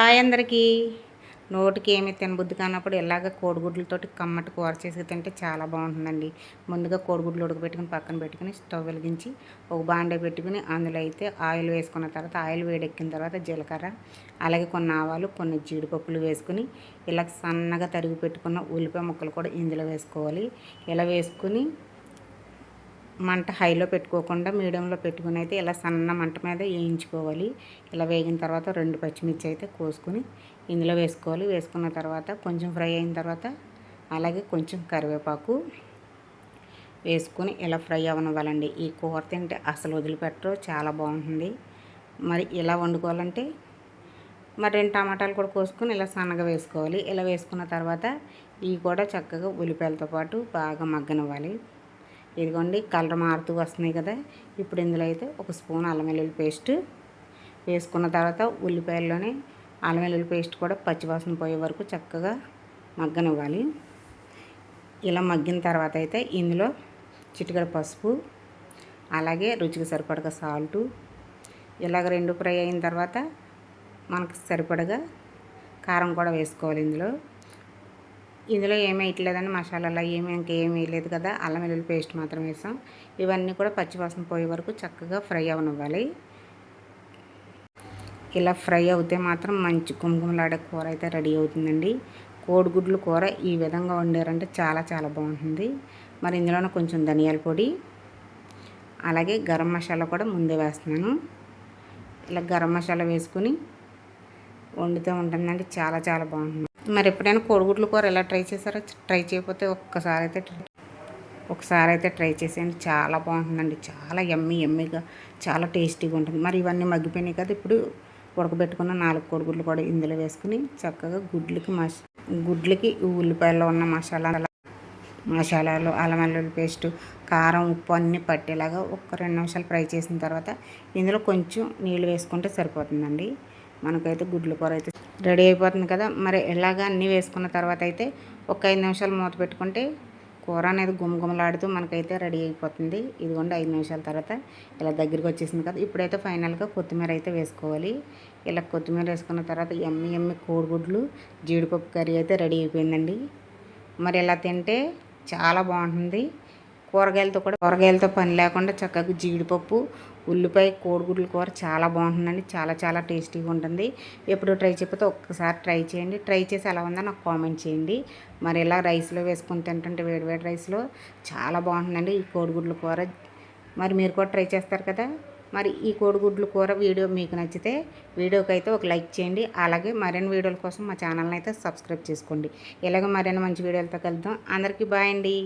Hi అందరికీ. నోటికి ఏమి తినబుద్ధి కానప్పుడు ఇలాగ కోడిగుడ్లతోటి కమ్మటి కూర చేసి తింటే చాలా బాగుంటుందండి. ముందుగా కోడిగుడ్లు ఉడకబెట్టుకుని పక్కన పెట్టుకుని స్టవ్ వెలిగించి ఒక బాండీ పెట్టుకుని అందులో అయితే ఆయిల్ వేసుకున్న తర్వాత ఆయిల్ వేడెక్కిన తర్వాత జీలకర్ర, అలాగే కొన్ని ఆవాలు, కొన్ని జీడిపప్పులు వేసుకుని ఇలా సన్నగా తరిగి పెట్టుకున్న ఉల్లిపాయ ముక్కలు కూడా ఇందులో వేసుకోవాలి. ఇలా వేసుకుని మంట హైలో పెట్టుకోకుండా మీడియంలో పెట్టుకుని అయితే ఇలా సన్న మంట మీద వేయించుకోవాలి. ఇలా వేగిన తర్వాత 2 పచ్చిమిర్చి అయితే కోసుకొని ఇందులో వేసుకోవాలి. వేసుకున్న తర్వాత కొంచెం ఫ్రై అయిన తర్వాత అలాగే కొంచెం కరివేపాకు వేసుకొని ఇలా ఫ్రై అవ్వనివ్వాలండి. ఈ కూర తింటే అసలు వదిలిపెట్టరు, చాలా బాగుంటుంది. మరి ఇలా వండుకోవాలంటే మరి 2 టమాటాలు కూడా కోసుకొని ఇలా సన్నగా వేసుకోవాలి. ఇలా వేసుకున్న తర్వాత ఇవి కూడా చక్కగా ఉల్లిపాయలతో పాటు బాగా మగ్గనివ్వాలి. ఇదిగోండి కలర్ మారుతూ వస్తున్నాయి కదా. ఇప్పుడు ఇందులో అయితే 1 స్పూన్ అల్లం వెల్లుల్లి పేస్ట్ వేసుకున్న తర్వాత ఉల్లిపాయల్లోనే అల్లం వెల్లుల్లి పేస్ట్ కూడా పచ్చివాసన పోయే వరకు చక్కగా మగ్గనివ్వాలి. ఇలా మగ్గిన తర్వాత అయితే ఇందులో చిటికెడు పసుపు, అలాగే రుచికి సరిపడగా సాల్టు, ఇలాగ 2 ఫ్రై అయిన తర్వాత మనకు సరిపడగా కారం కూడా వేసుకోవాలి. ఇందులో ఏమీ వేయట్లేదండి, మసాలాలు ఇంకేమీ వేయలేదు కదా, అల్లం వెల్లుల్లి పేస్ట్ మాత్రం వేసాం. ఇవన్నీ కూడా పచ్చివాసన పోయే వరకు చక్కగా ఫ్రై అవనివ్వాలి. ఇలా ఫ్రై అవుతే మాత్రం మంచి గుమగుమలాడే కూర అయితే రెడీ అవుతుందండి. కోడిగుడ్లు కూర ఈ విధంగా వండారంటే చాలా చాలా బాగుంటుంది. మరి ఇందులోనే కొంచెం ధనియాల పొడి, అలాగే గరం మసాలా కూడా ముందే వేస్తున్నాను. ఇలా గరం మసాలా వేసుకుని వండితే ఉంటుందండి, చాలా చాలా బాగుంటుంది. మరి ఎప్పుడైనా కోడిగుడ్ల కూర ఎలా ట్రై చేశారో, ట్రై చేయకపోతే ఒకసారి అయితే ట్రై చేసేయండి, చాలా బాగుంటుందండి. చాలా ఎమ్మీగా చాలా టేస్టీగా ఉంటుంది. మరి ఇవన్నీ మగ్గిపోయినాయి కదా, ఇప్పుడు ఉడకబెట్టుకున్న 4 కోడిగుడ్లు కూడా ఇందులో వేసుకుని చక్కగా గుడ్లకి ఉల్లిపాయల్లో ఉన్న మసాలాలు, అల్లం వెల్లుల్లి పేస్టు, కారం, ఉప్పు అన్నీ పట్టేలాగా ఒక 2 నిమిషాలు ఫ్రై చేసిన తర్వాత ఇందులో కొంచెం నీళ్ళు వేసుకుంటే సరిపోతుందండి. మనకైతే గుడ్ల కూర అయితే రెడీ అయిపోతుంది కదా. మరి ఇలాగా అన్నీ వేసుకున్న తర్వాత అయితే ఒక 5 నిమిషాలు మూత పెట్టుకుంటే కూర అనేది గుమగుమలాడుతూ మనకైతే రెడీ అయిపోతుంది. ఇదిగోండి 5 నిమిషాల తర్వాత ఇలా దగ్గరికి వచ్చేసింది కదా. ఇప్పుడైతే ఫైనల్గా కొత్తిమీర అయితే వేసుకోవాలి. ఇలా కొత్తిమీర వేసుకున్న తర్వాత ఎమ్మి కోడిగుడ్లు జీడిపప్పు కర్రీ అయితే రెడీ అయిపోయిందండి. మరి ఇలా తింటే చాలా బాగుంటుంది. కూరగాయలతో పని లేకుండా చక్కగా జీడిపప్పు, ఉల్లిపాయ, కోడిగుడ్ల కూర చాలా బాగుంటుందండి. చాలా చాలా టేస్టీగా ఉంటుంది. ఎప్పుడు ట్రై చేయకపోతే ఒక్కసారి ట్రై చేయండి. ట్రై చేసి ఎలా ఉందో నాకు కామెంట్ చేయండి. మరి ఇలా రైస్లో వేసుకొని తింటుంటే వేడివేడి రైస్లో చాలా బాగుంటుందండి ఈ కోడిగుడ్ల కూర. మరి మీరు కూడా ట్రై చేస్తారు కదా. మరి ఈ కోడిగుడ్ల కూర వీడియో మీకు నచ్చితే వీడియోకి అయితే ఒక లైక్ చేయండి. అలాగే మరిన్ని వీడియోల కోసం మా ఛానల్ని అయితే సబ్స్క్రైబ్ చేసుకోండి. ఇలాగ మరిన్ని మంచి వీడియోలతో కలుద్దాం. అందరికీ బాయ్ అండి.